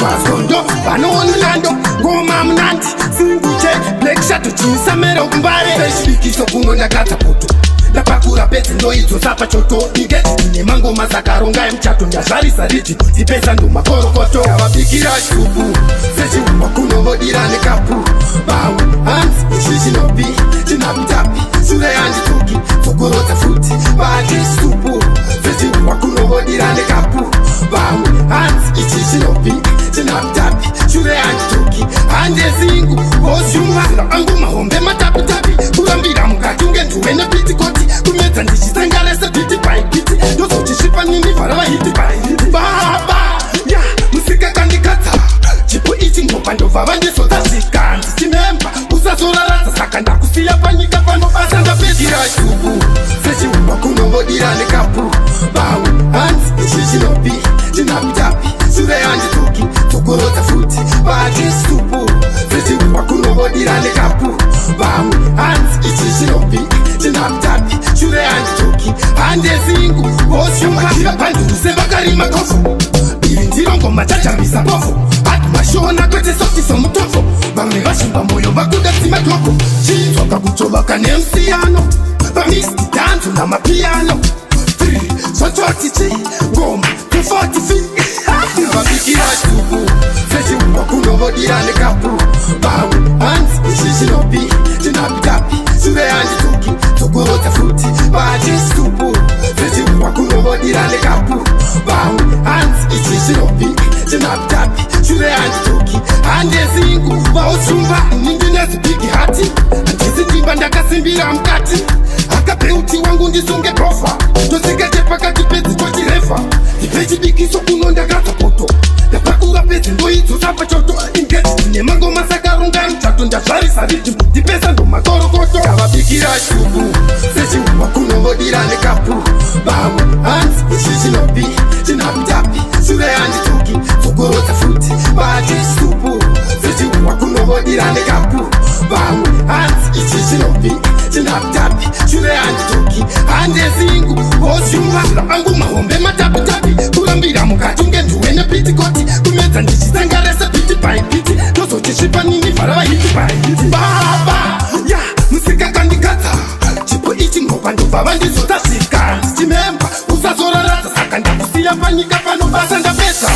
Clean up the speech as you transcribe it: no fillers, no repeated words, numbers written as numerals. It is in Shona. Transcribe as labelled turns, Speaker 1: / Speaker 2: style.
Speaker 1: Wazondo, Banon Lando, Goma Mnanti, Singuche, Black Shadow, Chinsamero, Mbare, Speakish of Uno Nakatapoto. La pakura peti ndo hizo sapa choto nige ni mango masakaronga ya mchato njashari sariti zipesa ndo makorokoto kawapikira shubu sechi wakuno vodira ni kapu bawu hands shishi no bi chinapitapi sure yanji tuki sokorota fruti baji supu sechi wakuno vodira ni kapu bawu hands shishi no bi chinapitapi sure yanji tuki anje zingu oshunga angu mahombe matapitapi kurambira mukachunge nduwene piti koti kumeta ndichisangalaisa piti pai piti ndozochishipa nini varava hiti pai hiti baba ya musika kandikata chipo ichi ngopa ndovava ndisodasika ndichimemba usazoraradza saka ndakusiya panyika panobasa ndapetira shubu sechiumba kunovodira nekapu bawu hanzi ichichinopi chinapitapi sure yanjituki tokorodza futi bati supu sechiumba kunovodira nekapu bawu hanzi ichichinopi chinapitapi shure yanjituki hande zingu vosyumba panduruse vakarima kofu iri ndiro ngoma chachambisa pofu atumashona kwete sotiso mutofo vamwe vashimba moyo vakuda dzimadoko chinzoka kuchovaka nemusiyano vamisti danzo namapiano zvochotichi ngoma 40 feet vabikira shubu sechiumba kunovodira nekapu bawu hanzi ishishinopi chinapitapi shure yanjituki tokorodza futi bati supu sechiumba kunovodira nekapu bawu hanzi ishishinopi chinapitapi shure yanjituki hande zingu vaosumba ningi nezibigi hati handisi ndimba ndakasimbira mukati akapeuti wangu ndisunge profa tosikache pakati pedzi tochirefa ipechibikiso kuno ndakatsapoto ndapakura pedzi ndoidzosapa choto ingeti nemangoma sakarunga mchato ndazvarisa riti ndipesa ndomakorokoto kavabikira shubu sechiumba kunovodira nekapu bawu hanzi ishishinopi chinapitapi shure yanjituki tokorodza futi bati supu sechiumba kunovodira nekapu bawu hanzi ishishinopi chinapitapi shure yanjituki hande zingu vosyumba angu mahombe matapitapi kurambira mukati ngenduwe nepitikoti kumedza ndichisangaresa piti pai piti ndozochishipa nini varava hiti pai hiti baba ya musika kandikadza chipo ichi ngopa ndobva ndizodasvika ndichimemba usazoraradza saka ndakusiya panyika panobasa ndapedza.